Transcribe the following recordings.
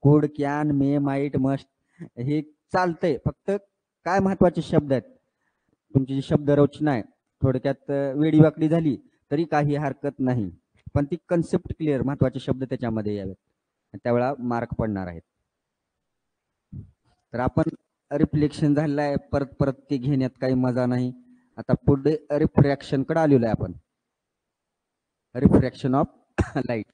कुड, can, may, might, must हे चालतंय. फक्त काय महत्वाचे शब्द आहेत, तुमची जी शब्द रचना आहे थोडक्यात वेडीवाकडी झाली तरी काही हरकत नाही, पण ती कन्सेप्ट क्लिअर, महत्वाचे शब्द त्याच्यामध्ये यावेत, त्यावेळा मार्क पडणार आहेत. तर आपण रिफ्लेक्शन झालेलं आहे, परत परत ते घेण्यात काही मजा नाही. आता पुढे रिफ्रॅक्शन कडे आलेलो आहे आपण. Refraction of light.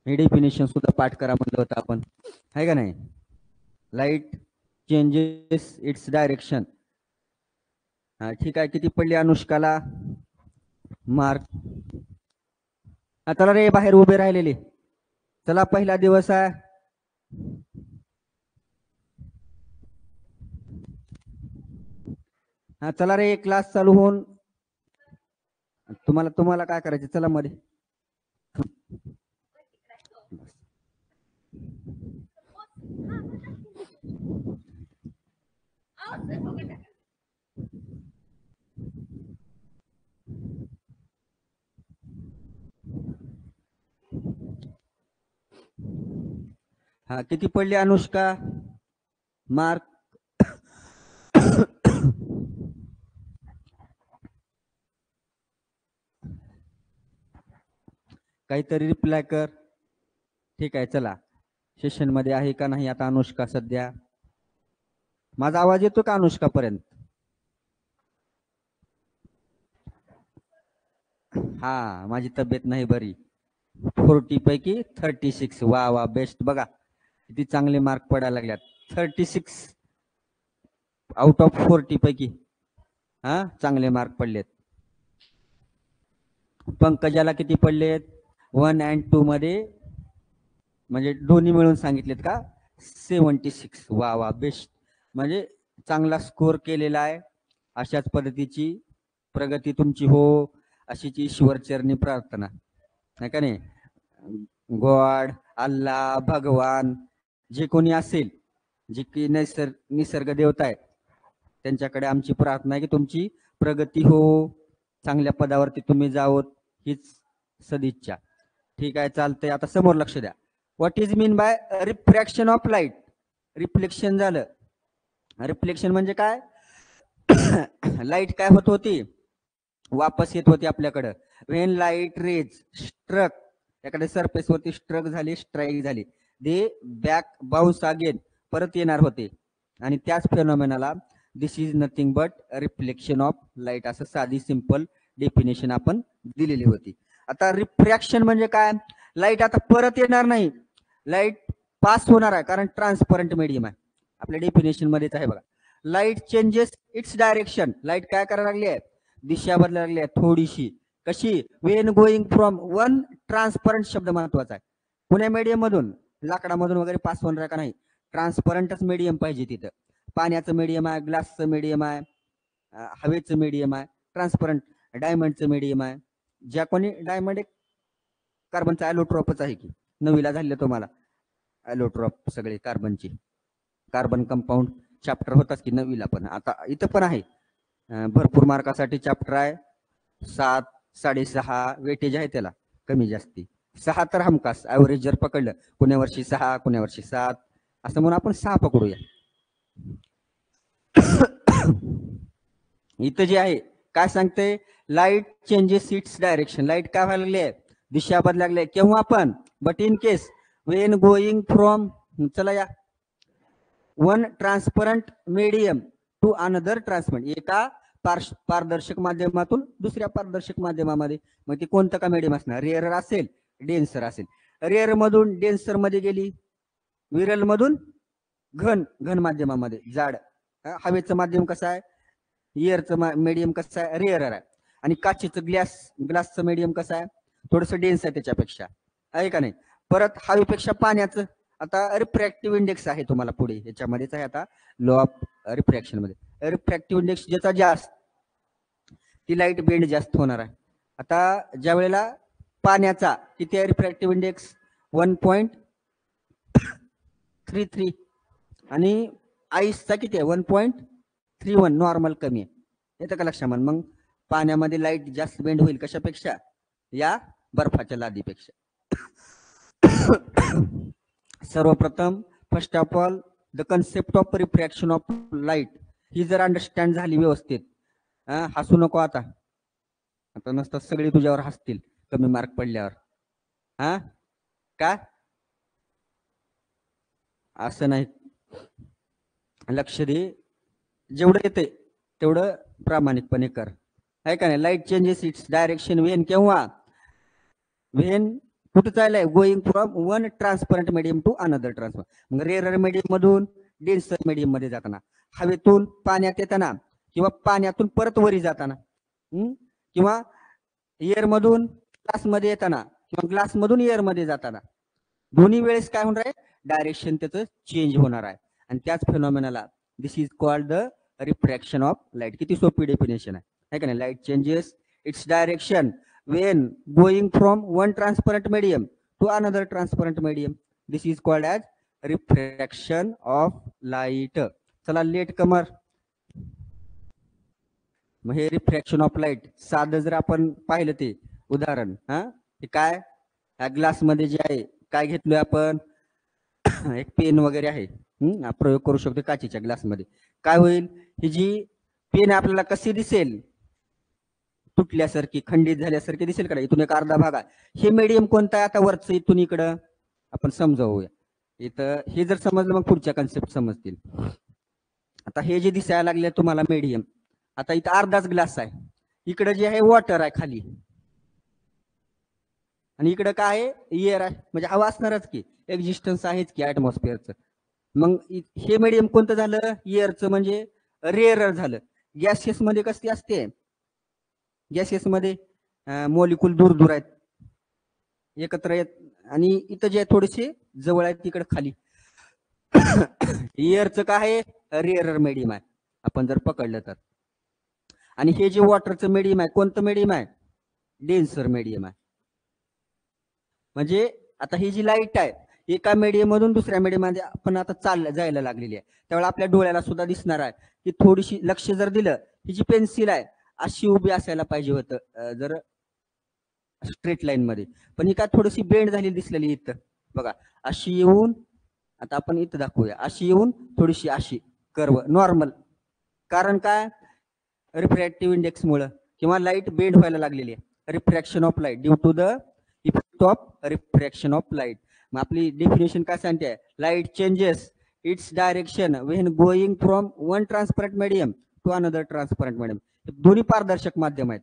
हे डेफिनेशन सुद्धा पाठ करा म्हणलं होतं आपण, आहे का नाही. Light changes its direction. ठीक आहे, किती पडली अनुष्काला मार्क? चला रे, बाहेर उभे राहिलेले, चला पहिला दिवस आहे. चला रे, क्लास चालू होऊन तुम्हाला काय करायचं, चला मध्ये. किती पडली अनुष्का मार्क? काहीतरी रिप्लाय कर. ठीक आहे, चला सेशन मध्ये आहे का नाही आता अनुष्का सध्या? माझा आवाज येतो का अनुष्का पर्यंत? हा, माझी तब्येत नाही बरी. 40 पैकी 36. वा वा, बेस्ट. बघा किती चांगले मार्क पडायला लागल्यात. 36 आउट ऑफ 40 पैकी चांगले मार्क पडलेत. पंकजाला किती पडलेत? 1 and 2 मध्ये, म्हणजे दोन्ही मिळून सांगितलेत का? 76. वा वा, बेस्ट. म्हणजे चांगला स्कोर केलेला आहे. अशाच पद्धतीची प्रगती तुमची हो, अशीच ईश्वर चरणी प्रार्थना, नाही का नाही. गॉड, अल्लाह, भगवान जे कोणी असेल, जे की निसर्ग देवता आहे, त्यांच्याकडे आमची प्रार्थना आहे की तुमची प्रगती हो, चांगल्या पदावरती तुम्ही जावत, हीच सदिच्छा. ठीक आहे, चालतंय. आता समोर लक्ष द्या. What is mean by refraction of light? Reflection झालं. रिफ्लेक्शन म्हणजे काय? लाईट काय होत होती, वापस येत होती आपल्याकडं. व्हेन लाईट रेज स्ट्रक, त्याकडे सरफेस वरती स्ट्रक झाली, स्ट्राईक झाली, दे बॅक बाउन्स अगेन, परत येणार होते. आणि त्याच फेनॉमेनाला this is nothing but reflection of light, असं साधी सिंपल डेफिनेशन आपण दिलेली होती. आता रिफ्रॅक्शन म्हणजे काय? लाईट आता परत येणार नाही, लाईट पास होणार आहे, कारण ट्रान्सपरंट मीडियम आहे. आपल्या डेफिनेशन मध्येच आहे बघा. Light changes its direction. Light काय करायला लागली आहे? दिशा बदलायला लागली आहे थोडीशी. कशी? Wien going from one, transparent शब्द महत्वाचा आहे. पुण्या मीडियम मधून, लाकडामधून वगैरे पास होणार का नाही, ट्रान्सपरंटच मीडियम पाहिजे तिथं. पाण्याचं मीडियम आहे, ग्लासचं मीडियम आहे, हवेचं मीडियम आहे, ट्रान्सपरंट. डायमंडचं मीडियम आहे. ज्या कोणी डायमंड एक कार्बनचा ॲलोट्रॉपच आहे की, नवीला झाले तुम्हाला ॲलोट्रॉप सगळे कार्बनची, कार्बन कंपाऊंड चॅप्टर होताच की नवीला, पण आता इथं पण आहे. भरपूर मार्कासाठी चॅप्टर आहे. 7, 6.5 वेटेज आहे त्याला, कमी जास्ती. 6 तर हमखास ॲव्हरेज जर पकडलं, कुण्या वर्षी 6, कुण्या वर्षी 7, असं म्हणून आपण 6 पकडूया. इथं जे आहे काय सांगते? Light changes its direction. Light काय व्हायला लागली आहे? दिशा बदलायला लागली. केव्हा पण? But in case when going from, चला या, one transparent medium to another transparent, एका पारदर्शक माध्यमातून दुसऱ्या पारदर्शक माध्यमामध्ये. मग ते कोणतं का मीडियम असणार? रेअर असेल, डेन्सर असेल. रेअर मधून डेन्सर मध्ये गेली, विरल मधून घन माध्यमामध्ये जाड. हवेचं माध्यम कसं आहे? एअरचं मीडियम कसं आहे? रेअर आहे. आणि काचेचं ग्लासचं मीडियम कसं आहे? थोडंसं डेन्स आहे त्याच्यापेक्षा, आहे का नाही. परत हवेपेक्षा पाण्याचं, आता रिफ्रॅक्टिव्ह इंडेक्स आहे तुम्हाला पुढे याच्यामध्येच आहे आता लॉ ऑफ रिफ्रॅक्शन मध्ये. रिफ्रॅक्टिव्ह इंडेक्स ज्याचा जास्त, ती लाईट बेंड जास्त होणार आहे. आता ज्या वेळेला पाण्याचा किती आहे रिफ्रॅक्टिव्ह इंडेक्स? 1.33, आणि आईसचा किती आहे? 1.31, नॉर्मल कमी आहे. येतं का लक्षात? मग पाण्यामध्ये लाईट जास्त बेंड होईल कशापेक्षा? या बर्फाच्या लादीपेक्षा. सर्वप्रथम first of all the concept of refraction of light ही जर अंडरस्टँड झाली व्यवस्थित, हसू नको आता नसतं सगळे तुझ्यावर हसतील कमी मार्क पडल्यावर. हा का असं नाही, लक्ष दे, जेवढं येते तेवढं प्रामाणिकपणे कर, आहे का नाही. Light changes its direction when केव्हा, वेन कुठं चाललंय, going from one transparent medium to another transparent. मग रेअर मीडियम मधून डेन्सर मीडियम मध्ये जाताना, हवेतून पाण्यात येताना, किंवा पाण्यातून परत वरी जाताना, किंवा एअर मधून ग्लास मध्ये येताना, किंवा ग्लास मधून एअर मध्ये जाताना, दोन्ही वेळेस काय होणार आहे, डायरेक्शन त्याचं चेंज होणार आहे. आणि त्याच फिनॉमिनाला this is called the refraction of light. किती सोपी डेफिनेशन आहे का नाही. Light changes its direction when going from one transparent medium to another transparent medium. This is called as refraction of light. चला लेट कमर, मग हे रिफ्रॅक्शन ऑफ लाईट साधं जर आपण पाहिलं ते उदाहरण, हे काय, ग्लास मध्ये जे आहे काय घेतलोय आपण, एक पेन वगैरे आहे, प्रयोग करू शकतो काचेच्या ग्लास मध्ये. काय होईल, ही जी पेन आपल्याला कशी दिसेल, तुटल्यासारखी खंडित झाल्यासारखी दिसेल का, इथून एक अर्धा भाग आहे. हे मीडियम कोणता आहे आता वरचं, इथून इकडं आपण समजावूया. इथं हे जर समजलं मग पुढच्या कन्सेप्ट समजतील. आता हे जे दिसायला लागले तुम्हाला मीडियम, आता इथं अर्धाच ग्लास आहे, इकडे जे आहे वॉटर आहे खाली, आणि इकडे काय आहे, एअर आहे, म्हणजे हवा असणारच की, एक्झिस्टन्स आहेच की ऍटमॉस्फिअरचं. मग हे मीडियम कोणतं झालं, एअरचं, म्हणजे रेअर झालं. गॅसियस मध्ये कशी असते, गॅसेस मध्ये मॉलिक्यूल दूर दूर आहेत, एकत्र आहेत, आणि इथं जे थोडेसे जवळ आहेत तिकडे खाली. एअरचं काय आहे, रेअर मीडियम आहे आपण जर पकडलं तर. आणि हे जे वॉटरचं मीडियम आहे, कोणतं मीडियम आहे, डेन्सर मीडियम आहे. म्हणजे आता ही जी लाईट आहे एका मीडियम मधून दुसऱ्या मीडियम मध्ये आपण आता जायला लागलेली आहे, त्यावेळेला आपल्या डोळ्याला सुद्धा दिसणार आहे की थोडीशी लक्ष जर दिलं, ही जी पेन्सिल आहे अशी उभी असायला पाहिजे होतं जर स्ट्रेट लाईन मध्ये, पण ही काय थोडीशी बेंड झालेली दिसलेली इथं बघा, अशी येऊन, आता आपण इथं दाखवूया, अशी येऊन थोडीशी अशी कर्व नॉर्मल. कारण काय, रिफ्रॅक्टिव्ह इंडेक्स मुळे, किंवा लाईट बेंड व्हायला लागलेली आहे, refraction of light due to the effect of refraction of light. मग आपली डेफिनेशन काय सांगते, light changes its direction when going from one transparent medium to another transparent medium. दोन्ही पारदर्शक माध्यम आहेत,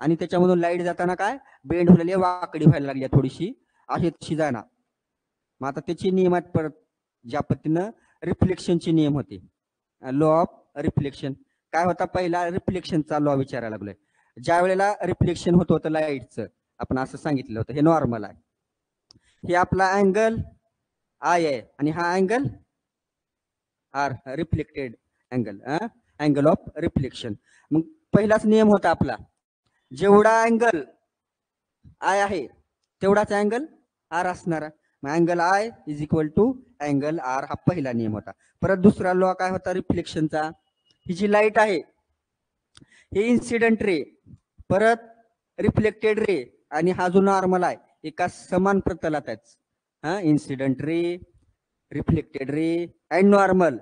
आणि त्याच्यामधून लाईट जाताना काय बेंड होलेली, वाकडी व्हायला लागली थोडीशी, अशी तशी जाणार. मग आता त्याची नियमात परत ज्या पद्धतीनं रिफ्लेक्शनचे नियम होते, लॉ ऑफ रिफ्लेक्शन काय होता, पहिला रिफ्लेक्शनचा लॉ विचारायला लागलोय. ज्या वेळेला रिफ्लेक्शन होत होतं लाईटचं, आपण असं सांगितलं होतं, हे नॉर्मल आहे, हे आपला अँगल आय आहे, आणि हा angle R, reflected angle, angle of reflection. मग पहिलाच नियम होता आपला, जेवढा अँगल आय आहे तेवढाच अँगल आर असणार. Angle I is equal to angle R, हा पहिला नियम होता. परत दुसरा लॉ काय होता रिफ्लेक्शनचा, ही जी लाईट आहे हे इन्सिडेंट रे, परत रिफ्लेक्टेड रे, आणि हा जो नॉर्मल आहे एका समान प्रतलात आहेत. Incident ray, reflected ray and normal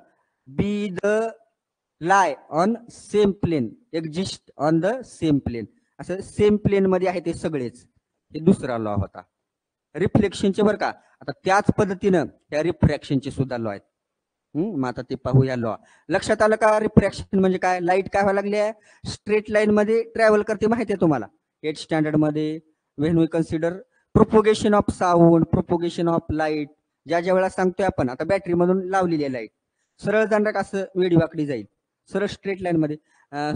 be the lie on same plane, exist on the same plane. असं सेम प्लेन मध्ये आहे ते सगळेच, हे दुसरा लॉ होता रिफ्लेक्शनचे बरं का. आता त्याच पद्धतीनं त्या रिफ्रॅक्शनचे सुद्धा लॉ आहेत. मग आता ते पाहूया लॉ. लक्षात आलं का, रिफ्रॅक्शन म्हणजे काय, लाईट काय व्हायला लागली आहे, स्ट्रेट लाईन मध्ये ट्रॅव्हल करते, माहिती आहे तुम्हाला 8th स्टँडर्ड मध्ये. When we consider propagation of sound, propagation of light, ज्या वेळेला सांगतोय आपण, आता बॅटरी मधून लावलेली आहे लाईट, सरळ जाणार असं वेडी वाकडी जाईल, सरळ स्ट्रेट लाईन मध्ये.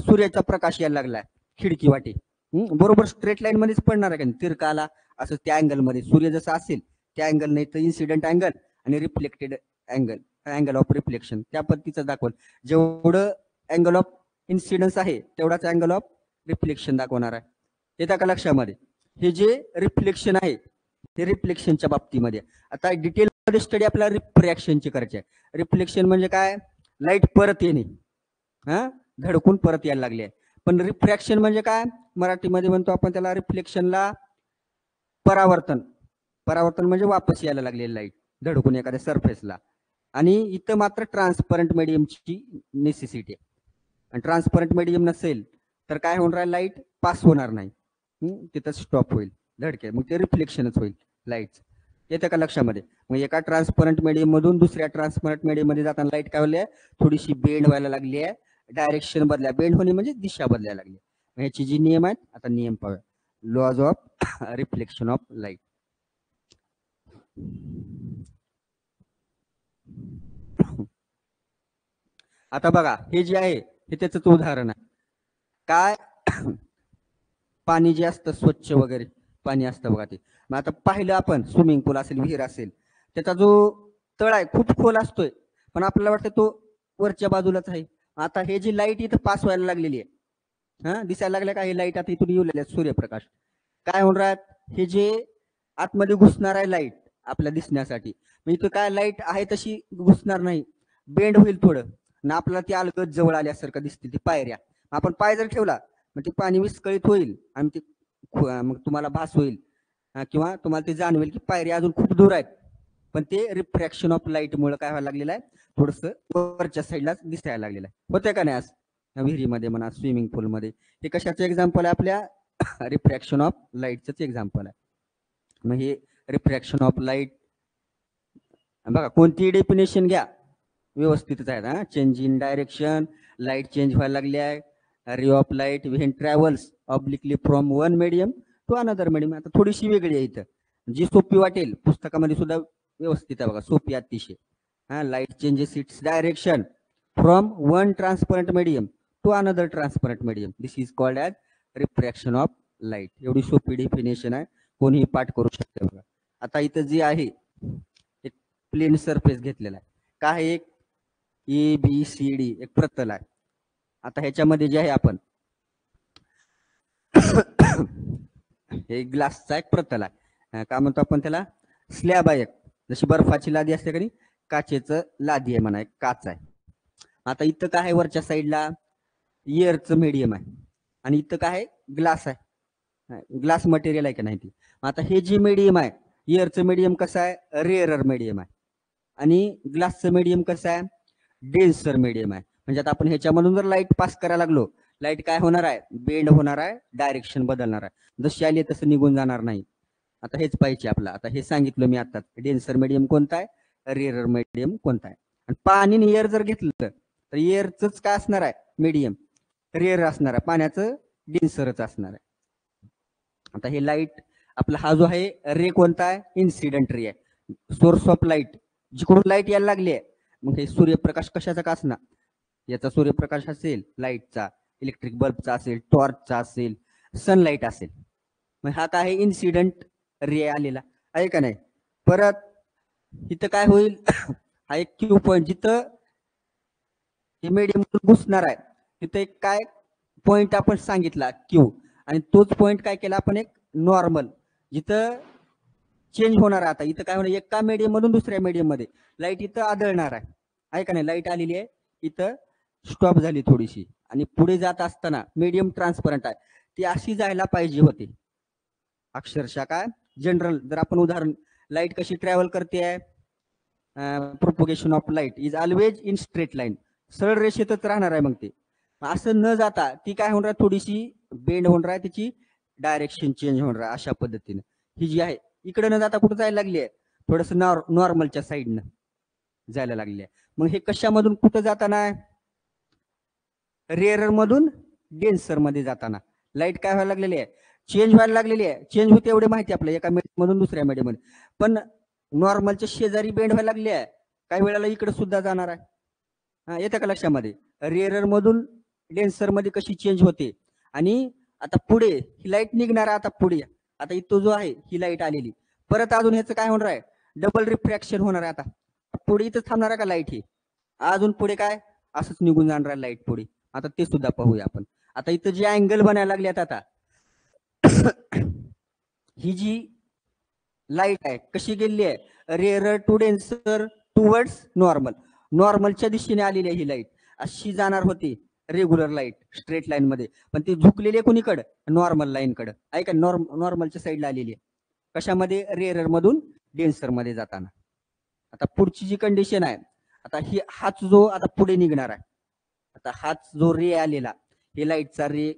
सूर्याचा प्रकाश यायला लागलाय खिडकी वाटे, बरोबर स्ट्रेट लाईन मध्येच पडणार आहे का, तिरका आला असं त्या अँगल मध्ये, सूर्य जसा असेल त्या अँगल नाही तर इन्सिडेंट अँगल आणि reflected angle, angle of reflection त्या पद्धतीचं दाखवल. जेवढं अँगल ऑफ इन्सिडन्स आहे तेवढाच अँगल ऑफ रिफ्लेक्शन दाखवणार आहे. येतं का लक्षामध्ये. हे जे रिफ्लेक्शन आहे ते रिफ्लेक्शनच्या बाबतीमध्ये. आता डिटेल मध्ये स्टडी आपल्याला रिफ्रॅक्शनची करायची आहे. रिफ्लेक्शन म्हणजे काय, लाईट परत येणे, धडकून परत यायला लागली आहे. पण रिफ्रॅक्शन म्हणजे काय, मराठीमध्ये म्हणतो आपण त्याला रिफ्लेक्शनला परावर्तन, परावर्तन म्हणजे वापस यायला लागलेली लाईट धडकून एखाद्या सरफेसला. आणि इथं मात्र ट्रान्सपरंट मीडियमची नेसेसिटी आहे. आणि ट्रान्सपरंट मीडियम नसेल तर काय होणार आहे, लाईट पास होणार नाही, तिथं स्टॉप होईल धडके, मग ते रिफ्लेक्शनच होईल लाईटचं. येतं का लक्षामध्ये? मग एका ट्रान्सपरंट मीडियम मधून दुसऱ्या ट्रान्सपरंट मीडियम मध्ये जाताना लाईट काय होली आहे, थोडीशी बेंड व्हायला लागली आहे, डायरेक्शन बदल्या, बेंड होणे म्हणजे दिशा बदलायला लागली. ह्याची जी नियम आहेत, आता नियम पाहूया. Laws of reflection of light. आता बघा, हे जे आहे हे त्याच उदाहरण आहे. काय पाणी जे असतं स्वच्छ वगैरे पाणी असतं बघा ते. मग आता पाहिलं आपण, स्विमिंग पूल असेल, विहीर असेल, त्याचा जो तळ आहे खूप खोल असतोय, पण आपल्याला वाटतं तो वरच्या बाजूलाच आहे. आता हे जी लाईट इथं पास व्हायला लागलेली आहे, दिसायला लागल्या का हे लाईट आता इथून येऊ लागल्या, सूर्यप्रकाश काय होणार, हे जे आतमध्ये घुसणार आहे लाईट आपल्या दिसण्यासाठी, मग इथं काय लाईट आहे तशी घुसणार नाही, बेंड होईल थोडं ना, आपल्याला ती अलगद जवळ आल्यासारखं दिसते ती पायऱ्या. आपण पाय जर ठेवला मग ते पाणी विस्कळीत होईल आणि ते मग तुम्हाला भास होईल किंवा तुम्हाला ते जाणवेल की पायऱ्या अजून खूप दूर आहेत, पण ते रिफ्रॅक्शन ऑफ लाईट मुळे काय व्हायला लागलेलं आहे, थोडस वरच्या साईडला दिसायला लागलेलं आहे. होतंय का नाही? आज विहिरीमध्ये म्हणा, स्विमिंग पूलमध्ये, हे कशाचं एक्झाम्पल आहे, आपल्या रिफ्रॅक्शन ऑफ लाईटच एक्झाम्पल आहे. मग हे रिफ्रॅक्शन ऑफ लाईट बघा, कोणतीही डेफिनेशन घ्या व्यवस्थितच आहेत. Change in direction, light change व्हायला लागली आहे, ray of light when travels obliquely from one medium to another medium. आता थोडीशी वेगळी आहे इथं, जी सोपी वाटेल पुस्तकामध्ये सुद्धा व्यवस्थित आहे बघा, सोपी अतिशय. Light changes its direction from one transparent medium to another transparent medium, this is called as refraction of light. एवढी सोपी डेफिनेशन आहे, कोणीही पाठ करू शकते बघा. आता इथं जी आहे एक प्लेन सरफेस घेतलेला आहे, काय एक ABCD एक प्रतल आहे. आता ह्याच्यामध्ये जे आहे आपण हे ग्लासचा एक प्रतल आहे, काय म्हणतो आपण त्याला, स्लॅब आहे, जशी बर्फाची लादी असते कधी, काचेचं लादी आहे म्हणा, एक काच आहे. आता इथं काय आहे, वरच्या साईडला एअरचं मीडियम आहे आणि इथं काय आहे, ग्लास आहे, ग्लास मटेरियल आहे का नाही ती. आता हे जे मीडियम आहे, एअरचं मीडियम कसं आहे, रेअरर मीडियम आहे, आणि ग्लासचं मीडियम कसं आहे, डेन्सर मीडियम आहे. म्हणजे आता आपण ह्याच्यामधून जर लाईट पास करायला लागलो, लाईट काय होणार आहे, बेंड होणार आहे, डायरेक्शन बदलणार आहे, जशी आली तसं निघून जाणार नाही. आता हेच पाहिजे आपलं. आता हे सांगितलं मी आता, डेन्सर मीडियम कोणता आहे, रेअरर मीडियम कोणता आहे. आणि पाणी एअर जर घेतलं तर एअरच काय असणार आहे, मीडियम रेअर असणार आहे, पाण्याचं डेन्सरच असणार आहे. आता हे लाईट आपला हा जो आहे रे कोणता आहे, इन्सिडेंट रे आहे, सोर्स ऑफ लाईट, जिकडून लाईट यायला लागली आहे. मग हे सूर्यप्रकाश कशाचा का असणार, याचा सूर्यप्रकाश असेल, लाईटचा, इलेक्ट्रिक बल्बचा असेल, टॉर्चचा असेल, सनलाईट असेल, मग हा काय आहे, इन्सिडेंट रे आलेला आहे का नाही. परत इथं काय होईल, हा एक क्यू पॉइंट, जिथं हे मीडियम घुसणार आहे तिथं एक काय पॉइंट आपण सांगितला क्यू, आणि तोच पॉइंट काय केला आपण, एक नॉर्मल, जिथं चेंज होणार आहे. आता इथं काय होणार, एका मीडियम मधून दुसऱ्या मीडियम मध्ये लाईट इथं आदळणार आहे का नाही, लाईट आलेली आहे, इथं स्टॉप झाली थोडीशी, आणि पुढे जात असताना मीडियम ट्रान्सपरंट आहे, ती अशी जायला पाहिजे होती अक्षरशः. काय जनरल जर आपण उदाहरण, लाईट कशी ट्रॅव्हल करते आहे, propagation of light is always in straight line, सरळ रेषेतच राहणार आहे. मग ते असं न जाता ती काय होणार, थोडीशी बेंड होणार आहे, तिची डायरेक्शन चेंज होणार आहे. अशा पद्धतीने ही जी आहे इकडे न जाता कुठे जायला लागली आहे, थोडस नॉर्मलच्या साईडनं जायला लागली आहे. मग हे कशामधून कुठं जाताना, रेअरर मधून डेन्सर मध्ये जाताना लाईट काय व्हायला लागलेली आहे, चेंज व्हायला लागलेली आहे. चेंज होते एवढे माहिती आपल्याला, एका मीडियम मधून दुसऱ्या मीडियम मध्ये, पण नॉर्मलच्या शेजारी बेंड व्हायला लागली आहे, काही वेळेला इकडे सुद्धा जाणार आहे. येतं का लक्षामध्ये, रेअरर मधून डेन्सर मध्ये कशी चेंज होते. आणि आता पुढे ही लाईट निघणार आहे, आता पुढे आता इथं जो आहे ही लाईट आलेली, परत अजून ह्याचं काय होणार आहे, डबल रिफ्रॅक्शन होणार आहे. आता पुढे इथं थांबणार आहे का लाईट, ही अजून पुढे काय असंच निघून जाणार आहे लाईट पुढे. आता ते सुद्धा पाहूया आपण. आता इथं जे अँगल बनायला लागले आता ही जी लाईट आहे कशी गेली आहे, rarer to denser towards normal, नॉर्मलच्या दिशेने आलेली आहे ही लाईट, अशी जाणार होती रेग्युलर लाईट स्ट्रेट लाईन मध्ये, पण ती झुकलेली आहे कुणीकडे, नॉर्मल लाईन कडे आहे का, नॉर्मलच्या साईडला आलेली आहे. कशामध्ये? रेअरर मधून डेन्सर मध्ये जाताना. आता पुढची जी कंडिशन आहे, आता ही हाच जो आता पुढे निघणार आहे, आता हाच जो रे आलेला, हे लाईटचा रे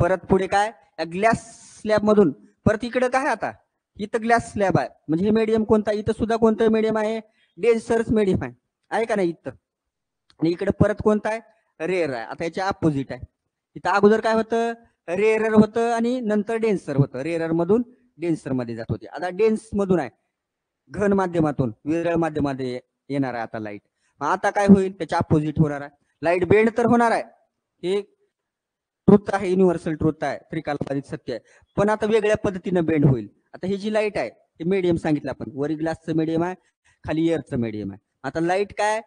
परत पुढे काय या ग्लास स्लॅब मधून परत इकडे काय आता इथं ग्लास स्लॅब आहे, म्हणजे हे मीडियम कोणता? इथं सुद्धा कोणतं मीडियम आहे? डेन्सरच मीडियम आहे का नाही इथं? आणि इकडे परत कोणता आहे? रेअर आहे. आता याच्या अपोजिट आहे. इथं अगोदर काय होतं? रेअरर होतं आणि नंतर डेन्सर होतं. रेअरर मधून डेन्सर मध्ये जात होते. आता डेन्स मधून आहे घन माध्यमातून विरळ माध्यमामध्ये येणार आहे आता लाईट. आता काय होईल? त्याच्या अपोजिट होणार आहे. लाईट बेंड तर होणार आहे, हे ट्रुथ आहे, युनिव्हर्सल ट्रुथ आहे, त्रिकालबाधित सत्य आहे, पण आता वेगळ्या पद्धतीनं बेंड होईल. आता ही जी लाईट आहे हे मीडियम सांगितलं आपण, वरी ग्लासचं मीडियम आहे, खाली एअरचं मीडियम आहे. आता लाईट काय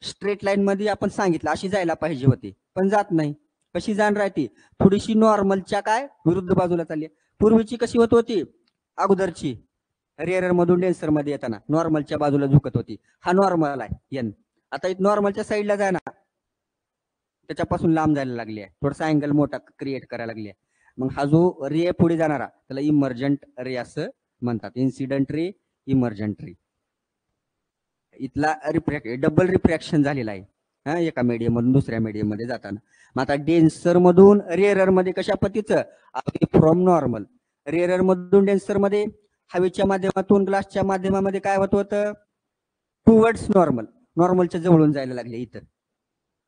स्ट्रेट लाईन मध्ये आपण सांगितलं अशी जायला पाहिजे होती, पण जात नाही. कशी जाणार आहे ती? थोडीशी नॉर्मलच्या काय विरुद्ध बाजूला चालली. पूर्वीची कशी होत होती? अगोदरची रेअरर मधून डेन्सर मध्ये येताना नॉर्मलच्या बाजूला झुकत होती. हा नॉर्मल आहे एन. आता इथं नॉर्मलच्या साईडला जाय ना, त्याच्यापासून लांब जायला लागली आहे, थोडासा अँगल मोठा क्रिएट करायला लागली आहे. मग हा जो रे पुढे जाणारा त्याला इमर्जंट रे असं म्हणतात. इन्सिडेंट रे, इमर्जंट रे. इथला डबल रिफ्रॅक्शन झालेला आहे एका मीडियम मधून दुसऱ्या मीडियम मध्ये जाताना. मग आता डेन्सर मधून रेअरर मध्ये कशा पद्धतीचं? From normal. रेअरर मधून डेन्सर मध्ये हवेच्या माध्यमातून ग्लासच्या माध्यमामध्ये काय होत होतं? टुवर्ड्स नॉर्मल, नॉर्मलच्या जवळून जायला लागले. इथं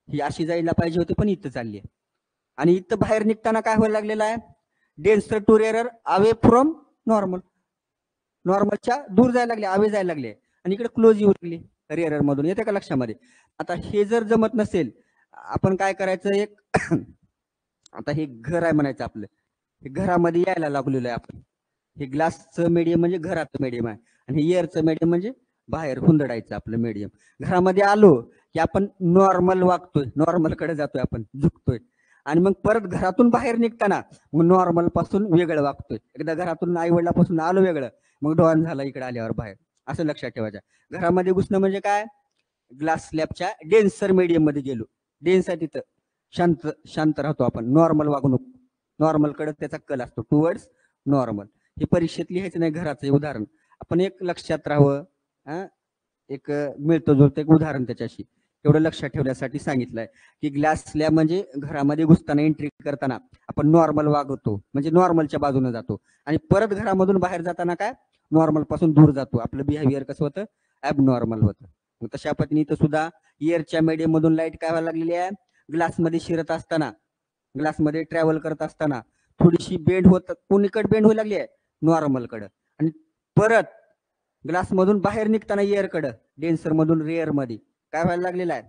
ही अशी जायला पाहिजे होती, पण इथं चालली आहे. आणि इथं बाहेर निघताना काय व्हायला लागलेलं आहे? Denser to rarer, away from normal. नॉर्मलच्या दूर जायला लागले, अवे जायला लागले, आणि इकडे क्लोज येऊ लागली रेअरर मधून. येते का लक्षामध्ये? आता हे जर जमत नसेल, आपण काय करायचं? एक आता हे घर आहे म्हणायचं आपलं, हे घरामध्ये यायला लागलेलं आहे आपण. हे ग्लासचं मीडियम म्हणजे घराचं मीडियम आहे, आणि हे एअरचं मीडियम म्हणजे बाहेर हुंदडायचं आपलं मीडियम. घरामध्ये आलो की आपण नॉर्मल वागतोय, नॉर्मल कडे जातोय, आपण झुकतोय, आणि मग परत घरातून बाहेर निघताना मग नॉर्मल पासून वेगळं वागतोय. एकदा घरातून आई वडिलापासून आलो वेगळं, मग डॉन झाला इकडे आल्यावर बाहेर. असं लक्षात ठेवायचं. घरामध्ये घुसणं म्हणजे काय? ग्लास स्लॅबच्या डेन्सर मीडियम मध्ये गेलो. डेन्स आहे तिथं शांत शांत राहतो आपण, नॉर्मल वागणूक, नॉर्मल कडे त्याचा कल असतो, टुवर्ड्स नॉर्मल. हे परीक्षेत लिहायचं नाही, घराचं उदाहरण आपण एक लक्षात राहावं. एक मिळतं जुळतं एक उदाहरण त्याच्याशी, एवढं लक्षात ठेवण्यासाठी सांगितलंय की ग्लास स्लॅब म्हणजे घरामध्ये घुसताना एंट्री करताना आपण नॉर्मल वागवतो, म्हणजे नॉर्मलच्या बाजूने जातो, आणि परत घरामधून बाहेर जाताना काय नॉर्मल पासून दूर जातो. आपलं बिहेवियर कसं होतं? ॲबनॉर्मल होतं. मग तशा पद्धतीने इथं सुद्धा एअरच्या मीडियम मधून लाईट काय व्हायला लागलेली आहे? ग्लासमध्ये शिरत असताना, ग्लासमध्ये ट्रॅव्हल करत असताना थोडीशी बेंड होत, कोणीकडे बेंड व्हायला लागली आहे? नॉर्मलकडं. आणि परत ग्लास मधून बाहेर निघताना एअरकडं, डेन्सर मधून रेअर मध्ये काय व्हायला लागलेलं आहे?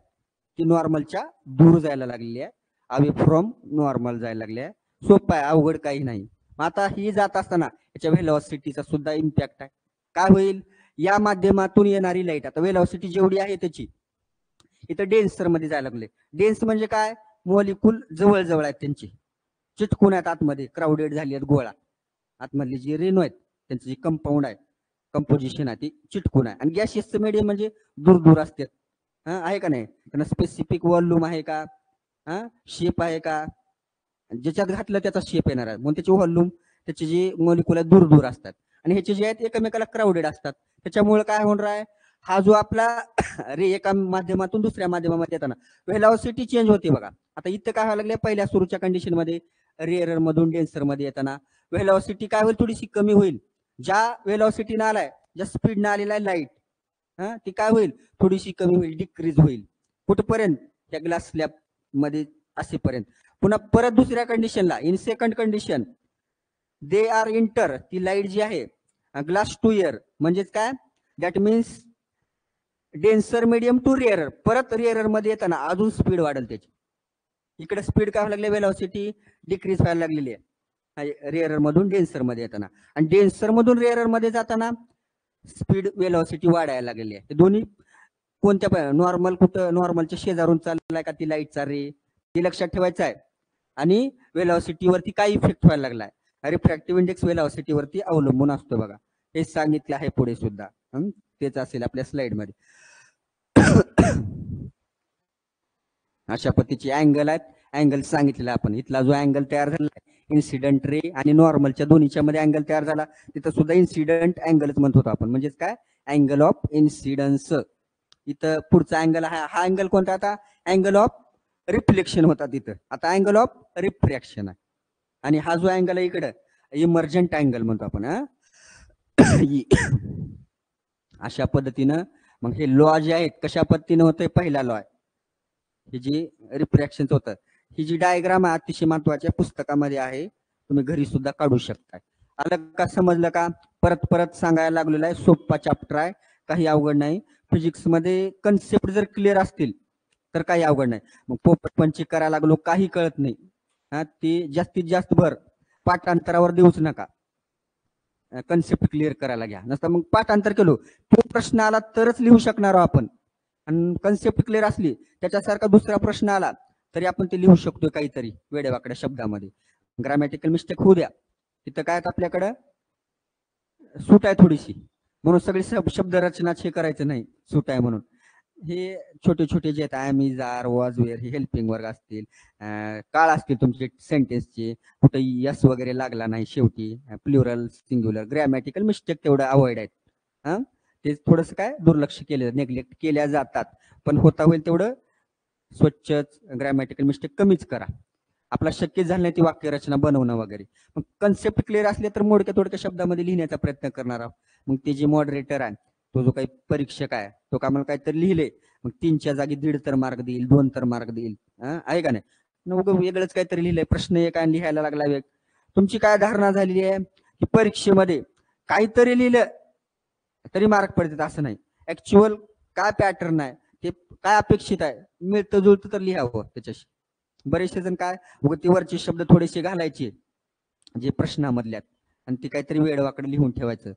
की नॉर्मलच्या दूर जायला लागलेली आहे, अवे फ्रॉम नॉर्मल जायला लागले आहे. सोपं आहे, अवघड काही नाही. आता ही जात असताना याच्या व्हेलॉसिटीचा सुद्धा इम्पॅक्ट आहे. काय होईल? या माध्यमातून येणारी लाईट, आता व्हेलॉसिटी जेवढी आहे त्याची, इथं डेन्सर मध्ये जायला लागले. डेन्स म्हणजे काय? मॉलिक्यूल जवळ जवळ आहेत, त्यांची चिटकून आहेत आतमध्ये, क्राऊडेड झाली आहेत गोळा. आतमधली जी रेणू आहेत त्यांची जी कंपाऊंड आहे, कंपोजिशन आहे ती चिटकून आहे. आणि गॅसियसचं मीडियम म्हणजे दूर दूर असतात. आहे का नाही? त्यांना स्पेसिफिक वॉल्यूम आहे का? शेप आहे का? ज्याच्यात घातलं त्याचा शेप येणार आहे, म्हणून त्याची व्हॉल्यूम, त्याची जी मॉलिक्यूल आहे दूर दूर असतात, आणि ह्याचे जे आहेत एकमेकाला क्राऊडेड असतात. त्याच्यामुळे काय होणार आहे? हा जो आपला रे एका माध्यमातून दुसऱ्या माध्यमामध्ये येताना व्हेलॉसिटी चेंज होते बघा. आता इथं काय व्हायला लागले? पहिल्या सुरूच्या कंडिशन मध्ये रेअरर मधून डेन्सर मध्ये येताना व्हेलॉसिटी काय होईल? थोडीशी कमी होईल. ज्या व्हेलॉसिटीनं आलाय, ज्या स्पीडनं आलेला आहे लाईट, ती काय होईल? थोडीशी कमी होईल, डिक्रीज होईल. कुठपर्यंत? त्या ग्लास स्लॅब मध्ये असेपर्यंत. पुन्हा परत दुसऱ्या कंडिशनला, in second condition, they are inter, ती लाईट जी आहे ग्लास टू एअर, म्हणजेच काय? That means denser medium to rarer, परत रेअरर मध्ये येताना अजून स्पीड वाढेल त्याची. इकडे स्पीड काय व्हायला लागली? व्हेलॉसिटी डिक्रीज व्हायला लागलेली आहे रेअरर मधून डेन्सर मध्ये येताना, आणि डेन्सर मधून रेअरर मध्ये जाताना स्पीड व्हेलॉसिटी वाढायला लागलेली आहे. दोन्ही कोणत्या नॉर्मल, कुठं नॉर्मलच्या शेजारून चाललाय का ती लाईटचा रे, ते लक्षात ठेवायचं आहे. आणि व्हेलॉसिटीवरती काय इफेक्ट व्हायला लागलाय? रिफ्रॅक्टिव्ह इंडेक्स व्हेलॉसिटीवरती अवलंबून असतो बघा. हे सांगितले आहे पुढे सुद्धा, तेच असेल आपल्या स्लाइड मध्ये. अशा पद्धतीचे अँगल आहेत, अँगल सांगितलेला आपण. इथला जो अँगल तयार झाला इन्सिडेंट रे आणि नॉर्मलच्या दोन्हीच्या मध्ये अँगल तयार झाला, तिथं सुद्धा इन्सिडेंट अँगलच म्हणत होतो आपण. म्हणजेच काय, अँगल ऑफ इन्सिडन्स. इथं पुढचा अँगल हा अँगल कोणता, आता अँगल ऑफ रिफ्लेक्शन होता तिथं, आता अँगल ऑफ रिफ्रॅक्शन आहे. आणि हा जो अँगल आहे इकडं इमर्जंट अँगल म्हणतो आपण. अशा पद्धतीनं मग हे लॉ जे आहेत कशा पद्धतीनं होतंय, पहिला लॉ आहे हे जी रिफ्रॅक्शनचं होतं. ही जी डायग्राम आहे अतिशय महत्वाच्या पुस्तकामध्ये आहे, तुम्ही घरी सुद्धा काढू शकताय. आलं का, समजलं का? परत परत सांगायला लागलेला आहे, सोप्पा चॅप्टर आहे, काही अवघड नाही. फिजिक्स मध्ये कन्सेप्ट जर क्लिअर असतील तर काही अवघड नाही. मग पोपट पंची करायला लागलो काही कळत नाही, ती जास्तीत जास्त भर पाठांतरावर देऊच नका, कन्सेप्ट क्लिअर करायला घ्या. नसता मग पाठांतर केलो, तो प्रश्न आला तरच लिहू शकणार आहोत आपण, आणि कन्सेप्ट क्लिअर असली त्याच्यासारखा दुसरा प्रश्न आला तरी आपण ते लिहू शकतो काहीतरी वेडेवाकड्या शब्दामध्ये. ग्रामॅटिकल मिस्टेक होऊ द्या, तिथं काय आपल्याकडं सूट आहे थोडीशी, म्हणून सगळी शब्द रचना हे करायचं नाही, सूट आहे म्हणून. हे छोटे छोटे जे आहेत, आय जार वॉज वेअर, हे हेल्पिंग वर्ग असतील, काळ असतील तुमचे सेंटेन्सचे, कुठे यस वगैरे लागला नाही शेवटी, प्लुरल सिंग्युलर, ग्रॅमॅटिकल मिस्टेक तेवढं अवॉइड आहेत. ते थोडंसं काय दुर्लक्ष केलं, नेग्लेक्ट केल्या जातात, पण होता होईल तेवढं स्वच्छच ग्रॅमॅटिकल मिस्टेक कमीच करा. आपला शक्य झालं नाही ती वाक्यरचना बनवणं वगैरे. मग कन्सेप्ट क्लिअर असले तर मोडक्या तोडक्या शब्दामध्ये लिहिण्याचा प्रयत्न करणार आहोत. मग ते जे मॉडरेटर आहे, तो जो काही परीक्षक आहे, तो का मला काहीतरी लिहिले, मग 3च्या जागी 1.5 तर मार्क देईल, 2 तर मार्क देईल, आहे का नाही? वेगळंच काहीतरी लिहिलंय, प्रश्न एक आहे लिहायला लागला वेग. तुमची काय धारणा झालेली आहे की परीक्षेमध्ये काहीतरी लिहिलं तरी मार्क पडतात, असं नाही. ऍक्च्युअल काय पॅटर्न आहे, ते काय अपेक्षित आहे, मिळतं जुळतं तर लिहावं त्याच्याशी. बरेचसे जण काय ते वरचे शब्द थोडेसे घालायचे जे प्रश्नामधल्यात, आणि ती काहीतरी वेडवाकडे लिहून ठेवायचं,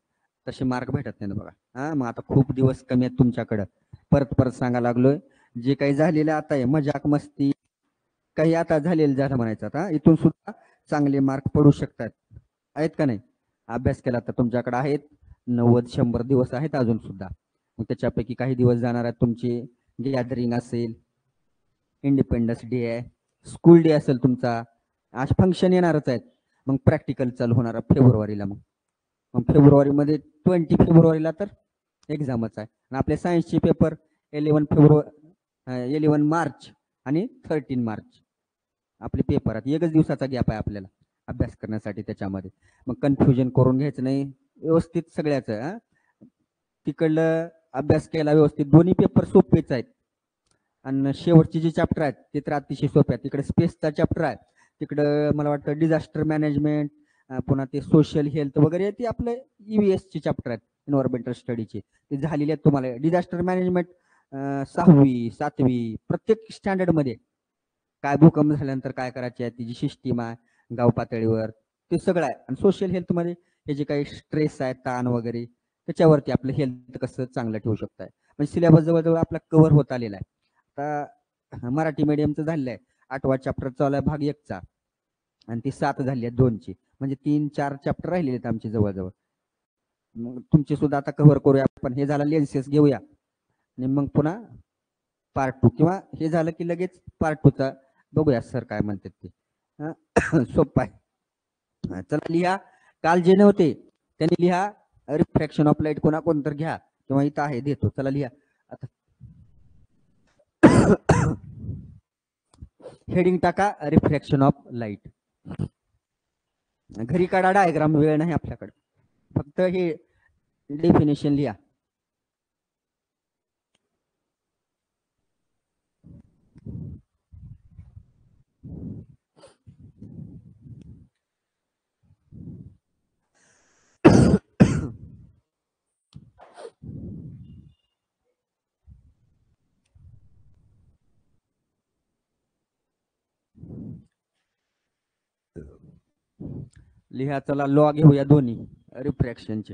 तसे मार्क भेटत नाही ना बघा. मग आता खूप दिवस कमी आहेत तुमच्याकडं, परत परत सांगायला लागलोय. जे काही झालेलं आता आहे मजाक मस्ती, काही आता झालेलं झालं म्हणायचं, आता इथून सुद्धा चांगले मार्क पडू शकतात, आहेत का नाही? अभ्यास केला तर तुमच्याकडे आहेत 90-100 दिवस आहेत अजून सुद्धा. मग त्याच्यापैकी काही दिवस जाणार आहेत तुमचे गॅदरिंग असेल, इंडिपेंडन्स डे आहे, स्कूल डे असेल तुमचा, आज फंक्शन येणारच आहेत. मग प्रॅक्टिकल चालू होणार फेब्रुवारीला. मग फेब्रुवारीमध्ये 20 फेब्रुवारीला तर एक्झामच आहे. आणि आपले सायन्सचे पेपर 11 मार्च आणि 13 मार्च आपले पेपर आहेत. एकच दिवसाचा गॅप आहे आपल्याला अभ्यास करण्यासाठी त्याच्यामध्ये. मग कन्फ्युजन करून घ्यायचं नाही, व्यवस्थित सगळ्याच तिकडलं अभ्यास केला व्यवस्थित. दोन्ही पेपर सोपेच आहेत, आणि शेवटचे जे चॅप्टर आहेत ते तर अतिशय सोपे आहेत. तिकडे स्पेसचा चॅप्टर आहे, तिकडं मला वाटतं डिझास्टर मॅनेजमेंट, पुन्हा ते सोशल हेल्थ वगैरे, ते आपले EVS चे चॅप्टर आहेत, एन्व्हायरमेंटल स्टडीचे, ते झालेले आहेत तुम्हाला. डिझास्टर मॅनेजमेंट 6वी 7वी प्रत्येक स्टँडर्ड मध्ये, काय भूकंप झाल्यानंतर काय करायचे आहे, तिची सिस्टीम आहे गाव पातळीवर, ते सगळं आहे. आणि सोशल हेल्थ मध्ये हे जे काही स्ट्रेस आहे, ताण वगैरे, त्याच्यावरती आपलं हेल्थ कसं चांगलं ठेवू शकताय. म्हणजे सिलेबस जवळजवळ आपला कव्हर होत आलेला आहे. आता मराठी मीडियमचं झालेलं आहे, 8वा चॅप्टर चालू आहे भाग 1चा, आणि ती 7 झाली आहे 2ची, म्हणजे 3-4 चॅप्टर राहिलेले आहेत आमचे जवळजवळ. मग तुमचे सुद्धा आता कव्हर करूया आपण. हे झालं लेन्सेस घेऊया, आणि मग पुन्हा पार्ट 2, किंवा हे झालं की लगेच पार्ट 2चा बघूया सर काय म्हणतात ते. सोपं आहे. चला लिहा, काल जे नव्हते त्यांनी लिहा. रिफ्रॅक्शन ऑफ लाईट कोणा कोण तर घ्या, किंवा इथं आहे देतो, चला लिहा आता. हेडिंग टाका रिफ्रॅक्शन ऑफ लाईट. घरी काढा डायग्राम, वेळ नाही आपल्याकडे, फक्त हे डेफिनेशन लिहा. लिहा, चला लॉ घेऊया दोन्ही रिफ्रॅक्शनचे.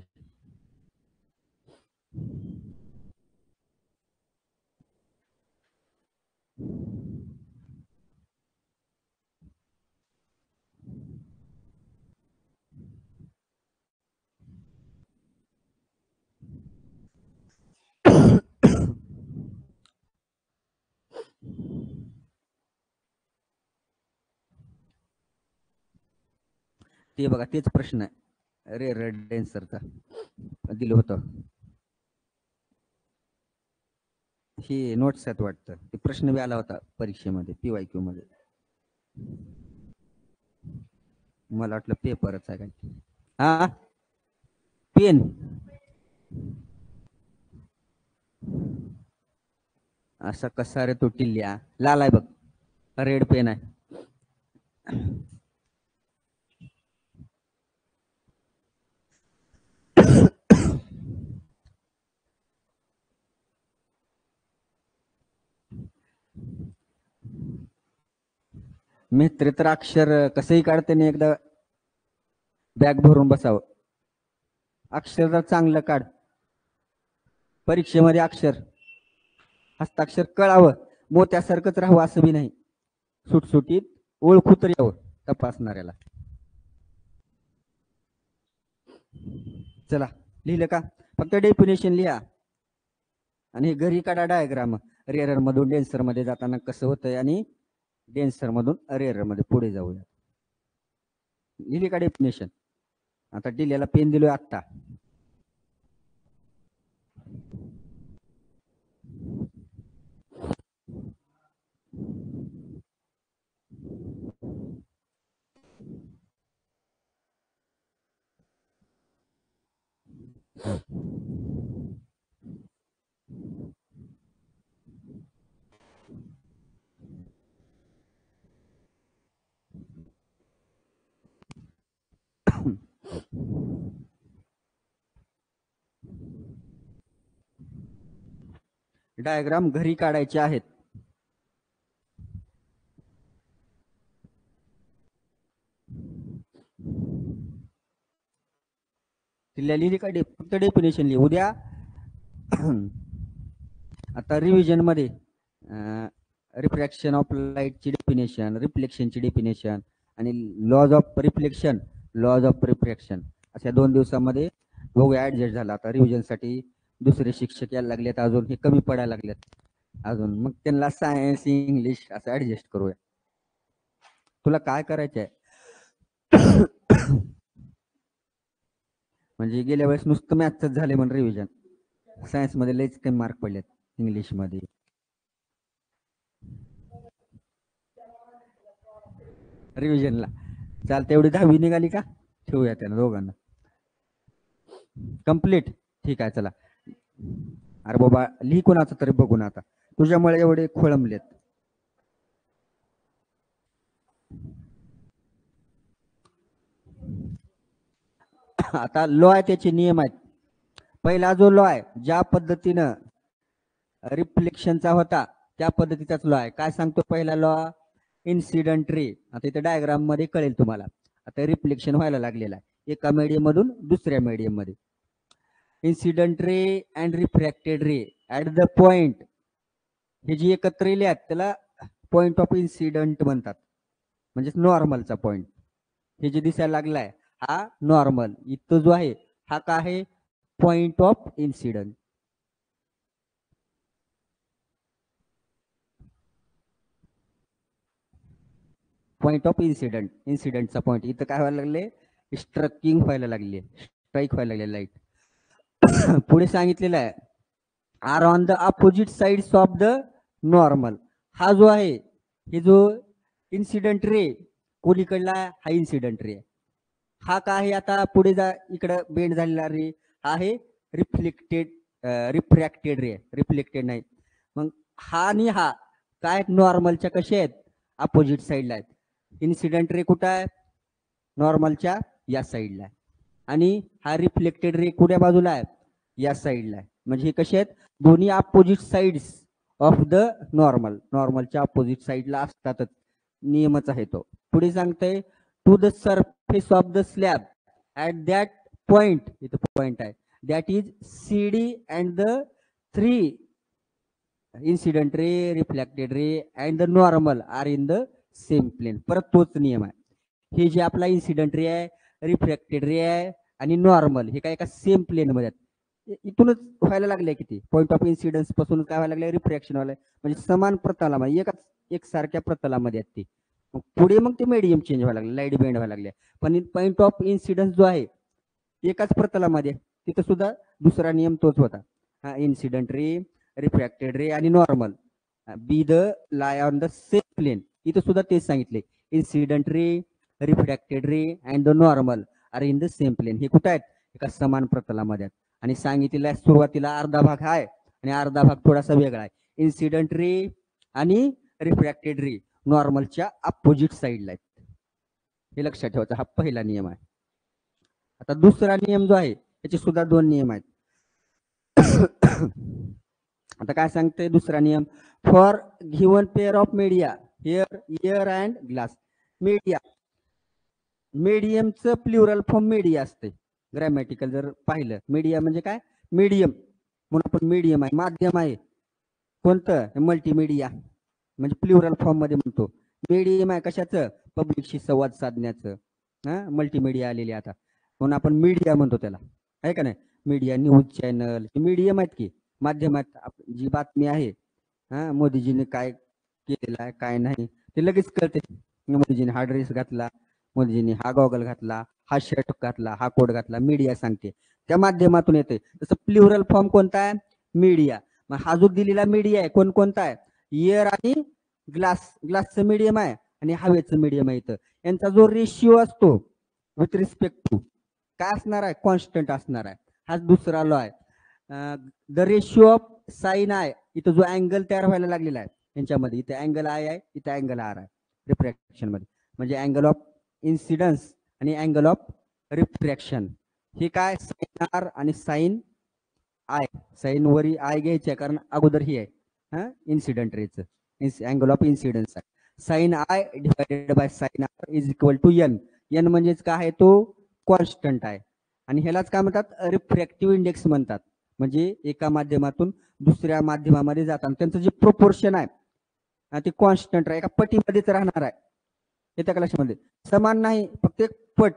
ते बघा तेच प्रश्न आहे रेअर डेन्सरचा दिलं होतं. हे नोट्स आहेत वाटतं, ते प्रश्न बी आला होता परीक्षेमध्ये PYQ मध्ये. मला वाटलं पेपरच आहे काय. हा पेन असा कसा रे तो टिल्ल्या, लाल आहे बघ, रेड पेन आहे. मित्र तर अक्षर कसंही काढते नाही, एकदा बॅग भरून बसावं. अक्षर जर चांगलं काढ, परीक्षेमध्ये अक्षर हस्ताक्षर कळावं, मोत्यासारखंच राहावं असं बी नाही, सुटसुटीत ओळखू तरी यावं तपासणाऱ्याला. चला लिहिलं का, फक्त डेफिनेशन लिहा आणि घरी काढा डायग्राम, रेअर मधून डेन्सर मध्ये जाताना कसं होतंय आणि डेन्सर मधून रेअर मध्ये पुढे जाऊया. लिहिली का डेफिनेशन. आता टिल्याला पेन दिलोय आत्ता. डायग्राम घरी काढायचे आहेत. लिहिली का, फक्त डेफिनेशन लिहि उद्या. आता रिव्हिजन मध्ये रिफ्रॅक्शन ऑफ लाईटची डेफिनेशन, रिफ्लेक्शनची डेफिनेशन आणि laws of reflection, laws of refraction अशा 2 दिवसामध्ये बघूया. ऍडजस्ट झाला आता रिव्हिजन साठी दुसरे शिक्षक यायला लागलेत, अजून हे कमी पडायला लागलेत अजून, मग त्यांना सायन्स इंग्लिश असं ऍडजस्ट करूया. तुला काय करायचंय म्हणजे गेल्या वेळेस नुसतं मॅथच झाले म्हणून रिव्हिजन, सायन्स मध्ये लयच कमी मार्क पडलेत, इंग्लिश मध्ये. रिव्हिजनला चालतं, एवढी 10वी निघाली का, ठेवूया त्यांना दोघांना कंप्लीट. ठीक आहे चला. अरे बाबा लिही कोणाचं तरी बघून, आता तुझ्यामुळे एवढे खोळंबलेत. आता लॉ आहे, त्याचे नियम आहेत. पहिला जो लॉ आहे, ज्या पद्धतीनं रिफ्लेक्शनचा होता त्या पद्धतीचाच लॉ आहे. काय सांगतो पहिला लॉ, इन्सिडंट रे. आता इथे डायग्राम मध्ये कळेल तुम्हाला. आता रिफ्लेक्शन व्हायला लागलेला आहे एका मीडियम मधून दुसऱ्या मीडियम मध्ये. Incident ray and refracted ray at the point, हे जी एकत्र येले आहेत त्याला पॉइंट ऑफ इन्सिडंट म्हणतात, म्हणजे नॉर्मलचा पॉइंट. हे जे दिसायला लागलाय हा नॉर्मल, इथं जो आहे हा काय आहे, point of incident. Point of incident, इन्सिडंटचा पॉइंट इथं काय व्हायला लागले, स्ट्रकिंग व्हायला लागली, स्ट्राईक व्हायला लागले लाईट. पुढे सांगितलेलं आहे, are on the opposite sides of the normal. हा जो आहे, हे जो इन्सिडंट रे कोलीकडला हा इन्सिडंट रे, हा काय आहे आता पुढे जा इकडं बेंड झालेला रे, हा आहे रिफ्लेक्टेड, रिफ्रॅक्टेड रे, रिफ्लेक्टेड नाही. मग हा आणि हा काय नॉर्मलच्या कसे आहेत, अपोजिट साईडला आहेत. इन्सिडंट रे कुठं आहे, नॉर्मलच्या या साईडला आहे, आणि हा रिफ्लेक्टेड रे कुठ्या बाजूला आहे, या साईडला आहे. म्हणजे हे कसे आहेत, दोन्ही opposite sides of the normal, नॉर्मलच्या अपोजिट साईडला असतातच, नियमच आहे तो. पुढे सांगतंय, to the surface of the slab at that point, इथं पॉइंट आहे, that is CD and the 3 incident ray, reflected ray and the normal are in the same plane. परत तोच नियम आहे. हे जे आपला इन्सिडंट रे आहे, रिफ्लेक्टेड रे आहे आणि नॉर्मल, हे काय एका सेम प्लेन मध्ये आहेत. इथूनच व्हायला लागले किती, पॉइंट ऑफ इन्सिडन्स पासून काय व्हायला लागले, रिफ्रॅक्शन व्हायला, म्हणजे समान प्रतलामध्ये, एकाच एकसारख्या प्रतलामध्ये आहेत ते. पुढे मग ते मीडियम चेंज व्हायला लागले, लाईट बेंड व्हायला लागले. पण पॉईंट ऑफ इन्सिडन्स जो आहे एकाच प्रतलामध्ये, तिथं सुद्धा दुसरा नियम तोच होता. इन्सिडेंट रे, रिफ्रॅक्टेड रे आणि normal be the lie on the same plane. इथं सुद्धा तेच सांगितले, incident ray, refracted ray and the normal are in the same plane. हे कुठं आहेत? एका समान प्रतलामध्ये. आणि सांगितलेलं आहे सुरुवातीला अर्धा भाग आहे आणि अर्धा भाग थोडासा वेगळा आहे. इन्सिडेंट रे आणि रिफ्रॅक्टेड रे नॉर्मलच्या अपोजिट साईडला आहेत. हे लक्षात ठेवायचं, हा पहिला नियम आहे. आता दुसरा नियम जो आहे त्याचे सुद्धा दोन नियम आहेत. आता काय सांगते दुसरा नियम? For given pair of media air and glass. Media, मीडियमचं प्लुरल फॉर्म मीडिया असते. ग्रॅमॅटिकल जर पाहिलं, मीडिया म्हणजे काय? मीडियम म्हणून आपण मीडियम आहे, माध्यम आहे. कोणतं? मल्टीमीडिया, म्हणजे प्लुरल फॉर्म मध्ये म्हणतो. मीडियम आहे कशाचं? पब्लिकशी संवाद साधण्याचं. मल्टीमीडिया आलेली आता म्हणून आपण मीडिया म्हणतो त्याला, आहे का नाही? मीडिया, न्यूज चॅनल मीडियम आहेत की माध्यम आहेत. जी बातमी आहे मोदीजीने काय केलेलं आहे काय नाही ते लगेच कळते. मोदीजीने हा ड्रेस घातला, मोदीजीने हा गॉगल घातला, हा शर्ट घातला, हा कोट घातला, मीडिया सांगते, त्या माध्यमातून येते. तसं प्लुरल फॉर्म कोणता आहे? मीडिया. मग हा जो दिलेला मीडिया आहे कोणता आहे? एअर आणि ग्लास. ग्लासचं मीडियम आहे आणि हवेचं मीडियम आहे. इथं यांचा जो रेशिओ असतो विथ रिस्पेक्ट टू काय असणार आहे? कॉन्स्टंट असणार आहे. हा दुसरा लॉ आहे. The ratio of sine I. इथं जो अँगल तयार व्हायला लागलेला आहे यांच्यामध्ये, इथे अँगल आय आहे, इथे अँगल आर आहे रिफ्रॅक्शन मध्ये, म्हणजे अँगल ऑफ इन्सिडन्स आणि अँगल ऑफ रिफ्रॅक्शन. हे काय? साइन आर आणि sine I. Sine over I घ्यायचे कारण अगोदर ही आहे इन्सिडेंट रेचं, अँगल ऑफ इन्सिडन्स आहे. Sine I divided by sine R is equal to N. N म्हणजेच काय आहे? तो कॉन्स्टंट आहे. आणि ह्यालाच काय म्हणतात? रिफ्रॅक्टिव्ह इंडेक्स म्हणतात. म्हणजे एका माध्यमातून दुसऱ्या माध्यमामध्ये जाताना त्यांचं जे प्रोपोर्शन आहे ते कॉन्स्टंट आहे, एका पटीमध्येच राहणार आहे. येत्या क्लासमध्ये समान नाही, फक्त एक पट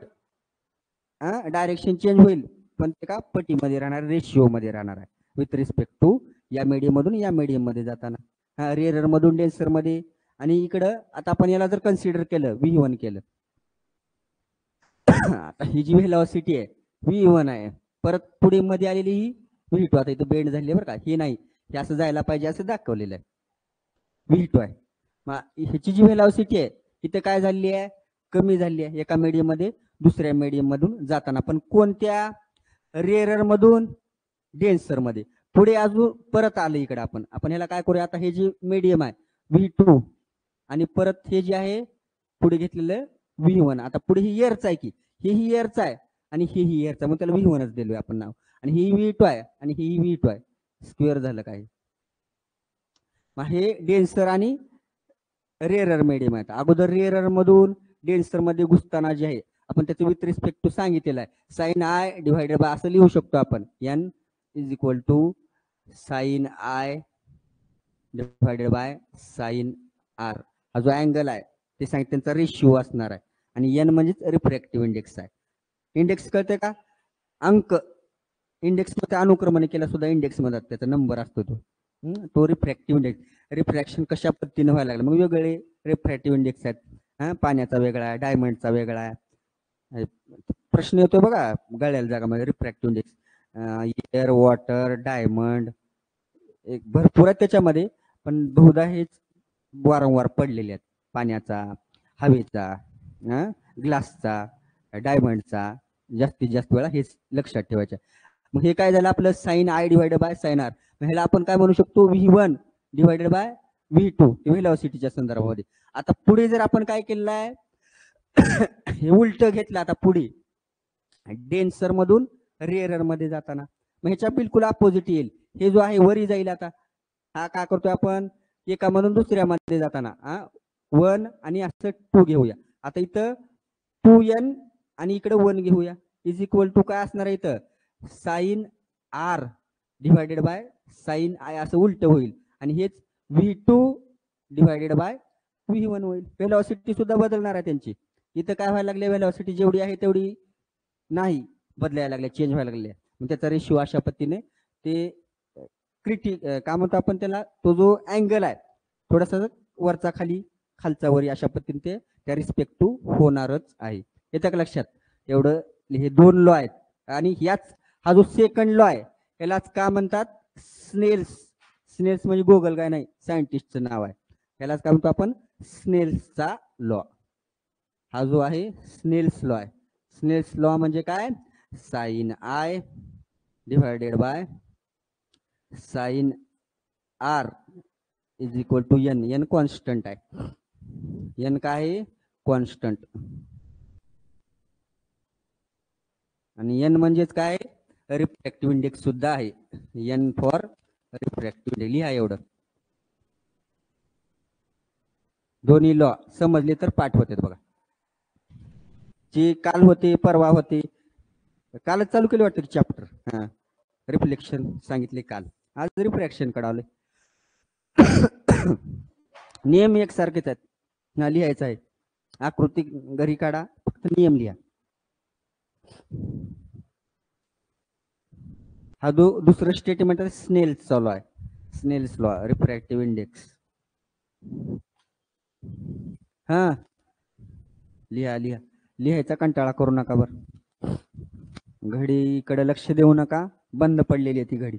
डायरेक्शन चेंज होईल पण ते का पटीमध्ये राहणार, रेशिओ मध्ये राहणार आहे विथ रिस्पेक्ट टू या मीडियम मधून या मीडियम मध्ये जाताना, रेअरर मधून डेन्सर मध्ये. आणि इकडं आता आपण याला जर कन्सिडर केलं, V1 केलं, आता ही जी व्हेलॉसिटी आहे V1 आहे, परत पुढे मध्ये आलेली ही V2. आता इथं बेंड झाली बरं का, हे नाही, हे असं जायला पाहिजे असं दाखवलेलं आहे, V2 आहे. मग ह्याची जी व्हेलॉसिटी आहे इथे काय झाली आहे? कमी झाली आहे एका मीडियम मध्ये दुसऱ्या मीडियम मधून जाताना. पण कोणत्या? रेअरर मधून डेन्सर मध्ये. पुढे अजून परत आलं इकडे आपण ह्याला काय करूया? आता हे जे मीडियम आहे V2 आणि परत हे जे आहे पुढे घेतलेलं V1. आता पुढे ही इयरचा आहे की ही इयरचा आहे आणि ही इयरचा, मग त्याला V1च दिलोय आपण नाव. आणि ही V2 आहे आणि ही V2 आहे. स्क्वेअर झालं काय? मग हे डेन्सर आणि रेअरर मीडियम आहे. अगोदर रेअरर मधून डेन्सर मध्ये घुसताना जे आहे आपण त्याचं विथ रिस्पेक्ट टू सांगितलेलं आहे. साइन आय डिवायडेड बाय असं लिहू शकतो आपण, N is equal to sine I divided by sine R. हा जो अँगल आहे ते सांगितलं त्यांचा रेशिओ असणार आहे. आणि एन म्हणजेच रिफ्रॅक्टिव्ह इंडेक्स आहे. इंडेक्स कळते का? अंक. इंडेक्स मध्ये अनुक्रमणे केला सुद्धा इंडेक्स मध्ये त्याचा नंबर असतो तो रिफ्रॅक्टिव्ह इंडेक्स. रिफ्रॅक्शन कशा पद्धतीने व्हायला लागलं? मग वेगवेगळे रिफ्रॅक्टिव्ह इंडेक्स आहेत. पाण्याचा वेगळा आहे, डायमंडचा वेगळा आहे. प्रश्न येतो बघा गळ्याला जागामध्ये refractive index, air, water, diamond, एक भरपूर आहे त्याच्यामध्ये, पण बहुधा हेच वारंवार पडलेले आहेत. पाण्याचा, हवेचा, ग्लासचा, डायमंडचा, जास्तीत जास्त वेळा हेच लक्षात ठेवायचं. मग हे काय झालं आपलं? Sine I divided by sine R. ह्याला आपण काय म्हणू शकतो? V1 डिवायडेड बाय V2 व्हेलॉसिटीच्या संदर्भामध्ये. आता पुढे जर आपण काय केलेलं आहे हे उलट घेतलं, आता पुढे डेन्सर मधून रेअरर मध्ये जाताना मग ह्याच्या बिलकुल अपोजिट येईल. हे जो आहे वरी जाईल. आता हा काय करतोय आपण? एका मधून दुसऱ्या मध्ये जाताना 1 आणि असं 2 घेऊया. आता इथं 2n आणि इकडे 1 घेऊया, इज इक्वल टू काय असणार आहे इथं? Sine R divided by sine I असं उलट होईल. आणि हेच V2 डिवायडेड बाय V1 होईल. व्हेलॉसिटी सुद्धा बदलणार आहे त्यांची. इथं काय व्हायला लागले? व्हेलॉसिटी जेवढी आहे तेवढी नाही बदलायला लागल्या, चेंज व्हायला लागल्या. मग त्याचा रेशिओ अशा पद्धतीने ते काय म्हणतो आपण त्याला? तो जो अँगल आहे थोडासा वरचा खाली, खालचा वरी, अशा पद्धतीने ते त्या रिस्पेक्ट टू होणारच आहे. येतं का लक्षात? एवढं हे दोन लॉ आहेत. आणि याच हा जो सेकंड लॉ आहे यालाच का म्हणतात? स्नेल्स. स्नेल्स म्हणजे गोगल काय नाही, सायंटिस्टचं नाव आहे. यालाच काय म्हणतो आपण? स्नेल्सचा लॉ. हा जो आहे स्नेल्स लॉ आहे. स्नेल्स लॉ म्हणजे काय? Sine I divided by sine R is equal to N. N constant आहे. एन काय आहे? कॉन्स्टंट. आणि एन म्हणजेच काय? रिफ्रॅक्टिव्ह इंडेक्स सुद्धा आहे. N for refractive index. लिहा एवढं. दोन्ही लॉ समजले तर पाठ होते बघा. जे काल होते, परवा होते, कालच चालू केले वाटतं चॅप्टर. हा, रिफ्लेक्शन सांगितले काल, आज रिफ्रॅक्शन कळाले. नियम एकसारखेच आहेत. हा लिहायचा आहे. आकृती घरी काढा, फक्त नियम लिहा. हा दुसरं स्टेटमेंट आहे स्नेल्सचा लॉ आहे. Snell's law, refractive index. हा लिहा लिहा. लिहायचा कंटाळा करू नका बरं. घडीकडे लक्ष देऊ नका, बंद पडलेली आहे ती घडी.